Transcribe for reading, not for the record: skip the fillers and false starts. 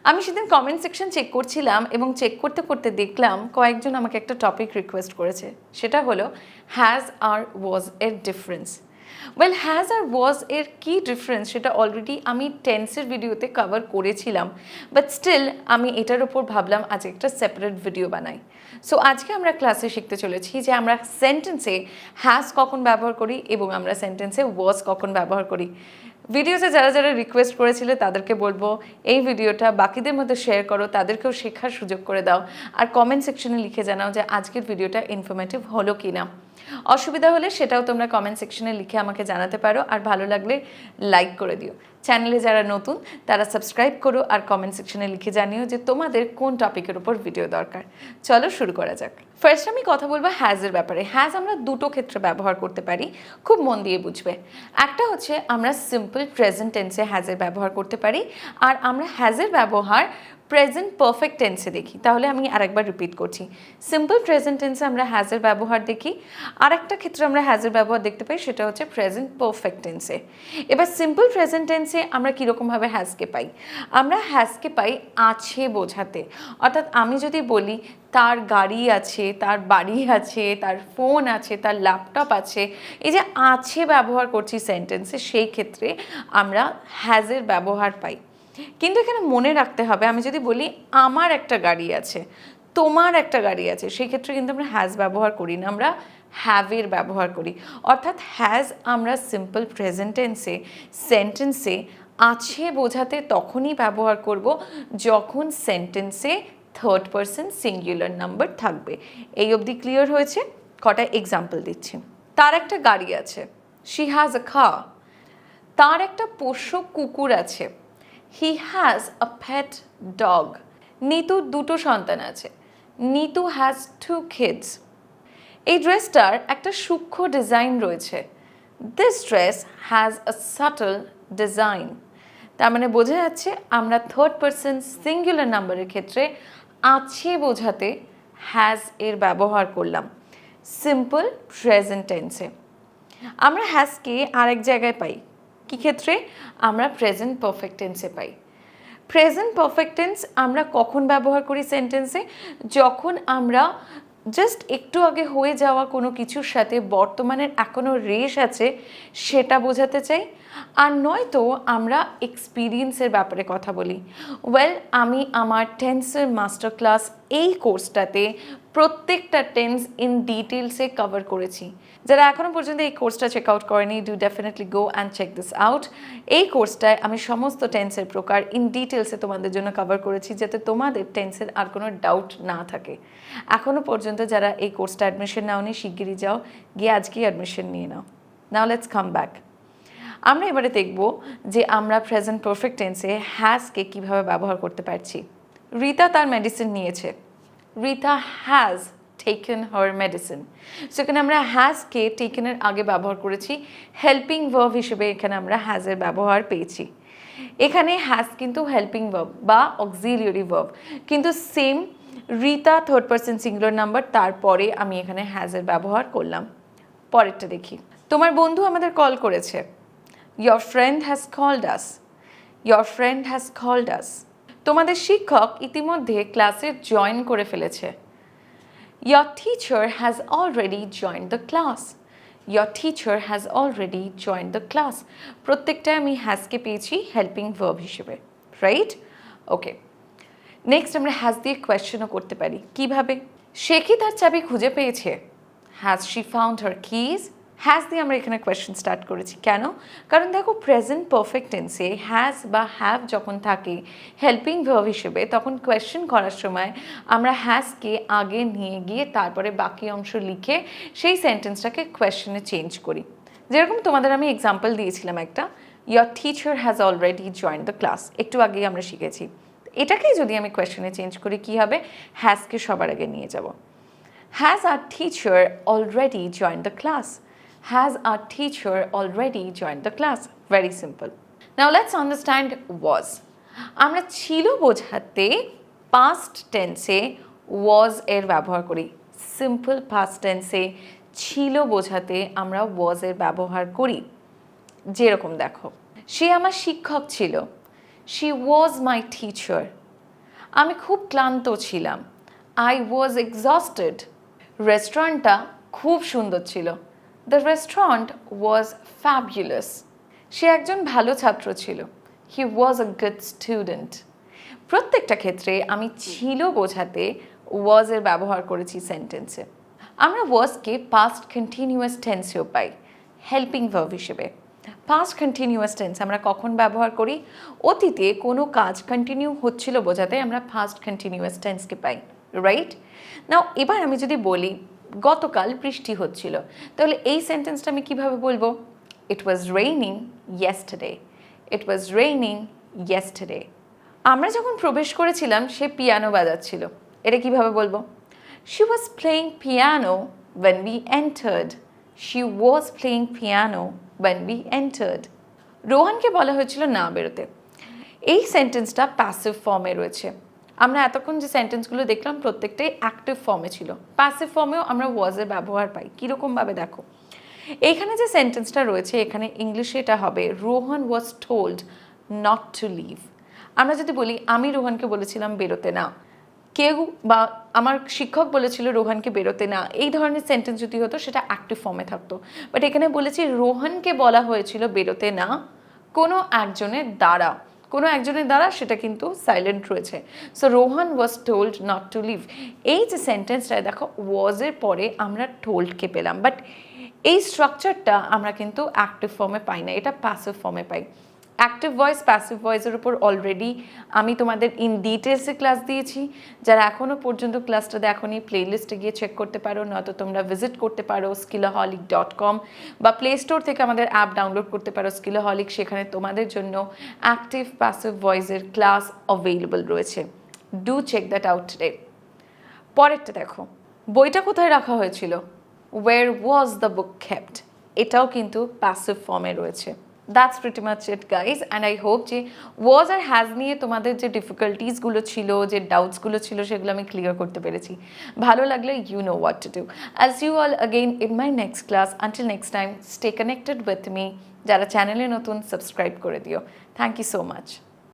আমি সেদিন comment section check করছিলাম এবং চেক করতে করতে দেখলাম কয়েকজন আমাকে একটা টপিক রিকোয়েস্ট করেছে, সেটা হলো হ্যাজ আর ওয়াজ এর ডিফারেন্স। ওয়েল, হ্যাজ আর ওয়াজ এর কী ডিফারেন্স সেটা অলরেডি আমি টেন্সের ভিডিওতে কভার করেছিলাম, বাট স্টিল আমি এটার ওপর ভাবলাম আজ একটা সেপারেট ভিডিও বানাই। সো আজকে আমরা ক্লাসে শিখতে চলেছি যে আমরা সেন্টেন্সে হ্যাজ কখন ব্যবহার করি এবং আমরা সেন্টেন্সে ওয়াজ কখন ব্যবহার করি। ভিডিওতে যারা যারা রিকোয়েস্ট করেছিলে তাদেরকে বলবো এই ভিডিওটা বাকিদের মধ্যে শেয়ার করো, তাদেরকেও শেখার সুযোগ করে দাও, আর কমেন্ট সেকশনে লিখে জানাও যে আজকের ভিডিওটা ইনফরমেটিভ হলো কি না। অসুবিধা হলে সেটাও তোমরা কমেন্ট সেকশনে লিখে আমাকে জানাতে পারো, আর ভালো লাগলে লাইক করে দিও। চ্যানেলে যারা নতুন তারা সাবস্ক্রাইব করো আর কমেন্ট সেকশনে লিখে জানিও যে তোমাদের কোন টপিকের উপর ভিডিও দরকার। চলো শুরু করা যাক। ফার্স্ট আমি কথা বলবো হ্যাজের ব্যাপারে। হ্যাজ আমরা দুটো ক্ষেত্রে ব্যবহার করতে পারি, খুব মন দিয়ে বুঝবে। একটা হচ্ছে আমরা সিম্পল প্রেজেন্ট টেন্সে হ্যাজের ব্যবহার করতে পারি, আর আমরা হ্যাজের ব্যবহার প্রেজেন্ট পারফেক্ট টেন্সে দেখি। তাহলে আমি আরেকবার রিপিট করছি, সিম্পল প্রেজেন্ট টেন্সে আমরা হ্যাজের ব্যবহার দেখি, আরেকটা ক্ষেত্রে আমরা হ্যাজের ব্যবহার দেখতে পাই, সেটা হচ্ছে প্রেজেন্ট পারফেক্ট টেন্সে। এবার সিম্পল প্রেজেন্ট টেন্সে আমরা কীরকমভাবে হ্যাজকে পাই? আমরা হ্যাজকে পাই আছে বোঝাতে। অর্থাৎ আমি যদি বলি তার গাড়ি আছে, তার বাড়ি আছে, তার ফোন আছে, তার ল্যাপটপ আছে, এই যে আছে ব্যবহার করছি সেন্টেন্সে, সেই ক্ষেত্রে আমরা হ্যাজের ব্যবহার পাই। কিন্তু এখানে মনে রাখতে হবে, আমি যদি বলি আমার একটা গাড়ি আছে, তোমার একটা গাড়ি আছে, সেই ক্ষেত্রে কিন্তু আমরা হ্যাজ ব্যবহার করি না, আমরা হ্যাভের ব্যবহার করি। অর্থাৎ হ্যাজ আমরা সিম্পল প্রেজেন্ট টেন্সে সেন্টেন্সে আছে বোঝাতে তখনই ব্যবহার করব যখন সেন্টেন্সে থার্ড পারসন সিঙ্গুলার নাম্বার থাকবে। এই অবধি ক্লিয়ার হয়েছে? কটা এক্সাম্পল দিচ্ছি। তার একটা গাড়ি আছে, শি হ্যাজ আ কার। তার একটা পোষ্য কুকুর আছে, he has a pet dog. নিতুর দুটো সন্তান আছে, নিতু হ্যাজ 2 kids। এই ড্রেসটার একটা সূক্ষ্ম ডিজাইন রয়েছে, this dress has a subtle design. তার মানে বোঝা যাচ্ছে আমরা থার্ড পারসন সিঙ্গুলার নাম্বারের ক্ষেত্রে আছে বোঝাতে হ্যাজ এর ব্যবহার করলাম সিম্পল প্রেজেন্ট টেন্সে। আমরা হ্যাজকে আরেক জায়গায় পাই, কী ক্ষেত্রে? আমরা প্রেজেন্ট পারফেক্ট টেন্সে পাই। প্রেজেন্ট পারফেক্ট টেন্স আমরা কখন ব্যবহার করি সেন্টেন্সে? যখন আমরা জাস্ট একটু আগে হয়ে যাওয়া কোনো কিছুর সাথে বর্তমানের এখনও রেশ আছে সেটা বোঝাতে চাই, আর নয়তো আমরা এক্সপিরিয়েন্সের ব্যাপারে কথা বলি। ওয়েল, আমি আমার টেন্সের মাস্টার ক্লাস এই কোর্সটাতে প্রত্যেকটা টেন্স ইন ডিটেলসে কভার করেছি। যারা এখনও পর্যন্ত এই কোর্সটা চেক আউট করেনি, do definitely go and check this out. এই কোর্সটায় আমি সমস্ত টেন্সের প্রকার ইন ডিটেলসে তোমাদের জন্য কভার করেছি, যাতে তোমাদের টেন্সের আর কোনো ডাউট না থাকে। এখনও পর্যন্ত যারা এই কোর্সটা অ্যাডমিশন নাওনি, শিগগিরই যাও, গিয়ে আজকেই অ্যাডমিশন নিয়ে নাও। Now let's come back. আমরা এবারে দেখব যে আমরা প্রেজেন্ট পারফেক্ট টেন্সে হ্যাজকে কীভাবে ব্যবহার করতে পারছি। রিতা তার মেডিসিন নিয়েছে, Rita has taken her medicine. সেখানে আমরা হ্যাজকে টেকেনের আগে ব্যবহার করেছি, হেল্পিং ভার্ব হিসেবে এখানে আমরা হ্যাজের ব্যবহার পেয়েছি। এখানে হ্যাজ কিন্তু হেল্পিং ভার্ব বা অক্সিলিয়ারি ভার্ব, কিন্তু same Rita third person singular number, তারপরে আমি এখানে হ্যাজের ব্যবহার করলাম। পরেরটা দেখি। তোমার বন্ধু আমাদের কল করেছে, your friend has called us, your friend has called us। তোমাদের শিক্ষক ইতিমধ্যে ক্লাসে জয়েন করে ফেলেছে, your teacher has already joined the class, your teacher has already joined the class। প্রত্যেকটা আমি হ্যাজকে পেয়েছি হেল্পিং ভার্ব হিসেবে, রাইট? ওকে, নেক্সট আমরা হ্যাজ দিয়ে কোয়েশ্চেনও করতে পারি। কিভাবে? সে কি তার চাবি খুঁজে পেয়েছে, has she found her keys. Has দিয়ে আমরা এখানে কোয়েশ্চেন স্টার্ট করেছি, কেন? কারণ দেখো প্রেজেন্ট পারফেক্ট টেন্সে হ্যাজ বা হ্যাভ যখন থাকে হেল্পিং ভার্ব হিসেবে, তখন কোয়েশ্চেন করার সময় আমরা হ্যাজকে আগে নিয়ে গিয়ে তারপরে বাকি অংশ লিখে সেই সেন্টেন্সটাকে কোয়েশ্চেনে চেঞ্জ করি। যেরকম তোমাদের আমি এক্সাম্পল দিয়েছিলাম একটা, your teacher has already joined the class, একটু আগেই আমরা শিখেছি। এটাকেই যদি আমি কোয়েশ্চেনে চেঞ্জ করি, কী হবে? হ্যাজকে সবার আগে নিয়ে যাব। Has our teacher already joined the class? Has our teacher already joined the class? Very simple. Now let's understand was. আমরা ছিল বোঝাতে পাস্ট টেন্সে was এর ব্যবহার করি। সিম্পল পাস্ট টেন্সে ছিল বোঝাতে আমরা was এর ব্যবহার করি। যেরকম দেখো, সে আমার শিক্ষক ছিল, she was my teacher, আমি খুব ক্লান্ত ছিলাম। I was exhausted. রেস্টুরেন্টটা খুব সুন্দর ছিল। The restaurant was fabulous. সে একজন ভালো ছাত্র ছিল। He was a good student. প্রত্যেকটা ক্ষেত্রে আমি ছিল বোঝাতে ওয়াজ এর ব্যবহার করেছি সেন্টেন্সে। আমরা ওয়াজকে পাস্ট কন্টিনিউয়াস টেন্সেও পাই, হেল্পিং ভার্ব হিসেবে। পাস্ট কন্টিনিউয়াস টেন্স আমরা কখন ব্যবহার করি? অতীতে কোনো কাজ কন্টিনিউ হচ্ছিল বোঝাতে আমরা পাস্ট কন্টিনিউয়াস টেন্সকে পাই, রাইট? নাও এবার আমি যদি বলি গতকাল বৃষ্টি হচ্ছিল, তাহলে এই সেন্টেন্সটা আমি কিভাবে বলবো? It was raining yesterday. It was raining yesterday. আমরা যখন প্রবেশ করেছিলাম সে পিয়ানো বাজাচ্ছিল, এটা কিভাবে বলবো? She was playing piano when we entered. She was playing piano when we entered. রোহানকে বলা হয়েছিল না বেরোতে। এই সেন্টেন্সটা প্যাসিভ ফর্মে রয়েছে। আমরা এতক্ষণ যে সেন্টেন্সগুলো দেখলাম প্রত্যেকটাই অ্যাক্টিভ ফর্মে ছিল। প্যাসিভ ফর্মেও আমরা ওয়াজের ব্যবহার পাই। কীরকমভাবে দেখো, এইখানে যে সেন্টেন্সটা রয়েছে এখানে ইংলিশে এটা হবে Rohan was told not to leave. আমরা যদি বলি আমি রোহানকে বলেছিলাম বেরোতে না, কেউ বা আমার শিক্ষক বলেছিল রোহানকে বেরোতে না, এই ধরনের সেন্টেন্স যদি হতো সেটা অ্যাক্টিভ ফর্মে থাকতো। বাট এখানে বলেছি রোহানকে বলা হয়েছিল বেরোতে না কোনো একজনের দ্বারা। কোনো একজনের দ্বারা সেটা কিন্তু সাইলেন্ট রয়েছে। So Rohan was told not to leave. এই যে সেন্টেন্সটা দেখো ওয়াজের পরে আমরা টোল্ডকে পেলাম, বাট এই স্ট্রাকচারটা আমরা কিন্তু অ্যাক্টিভ ফর্মে পাই না, এটা প্যাসিভ ফর্মে পাই। অ্যাক্টিভ ভয়েস প্যাসিভ ভয়েসের উপর অলরেডি আমি তোমাদের ইন ডিটেলসে ক্লাস দিয়েছি। যারা এখনও পর্যন্ত ক্লাসটা দেখোনি প্লেলিস্টে গিয়ে চেক করতে পারো, নয়তো তোমরা ভিজিট করতে পারো skillaholic.com বা প্লে স্টোর থেকে আমাদের অ্যাপ ডাউনলোড করতে পারো skillaholic। সেখানে তোমাদের জন্য অ্যাক্টিভ প্যাসিভ ভয়েসের ক্লাস অ্যাভেলেবল রয়েছে। Do check that out today. পরেরটা দেখো, বইটা কোথায় রাখা হয়েছিল? Where was the book kept. এটাও কিন্তু প্যাসিভ ফর্মে রয়েছে। That's pretty much it guys, and I hope যে was আর has নিয়ে তোমাদের যে ডিফিকাল্টিসগুলো ছিল, যে ডাউটসগুলো ছিল সেগুলো আমি ক্লিয়ার করতে পেরেছি। ভালো লাগলে you know what to do. I'll see you all again in my next class. Until next time, stay connected with me. যারা চ্যানেলে নতুন সাবস্ক্রাইব করে দিও। Thank you so much.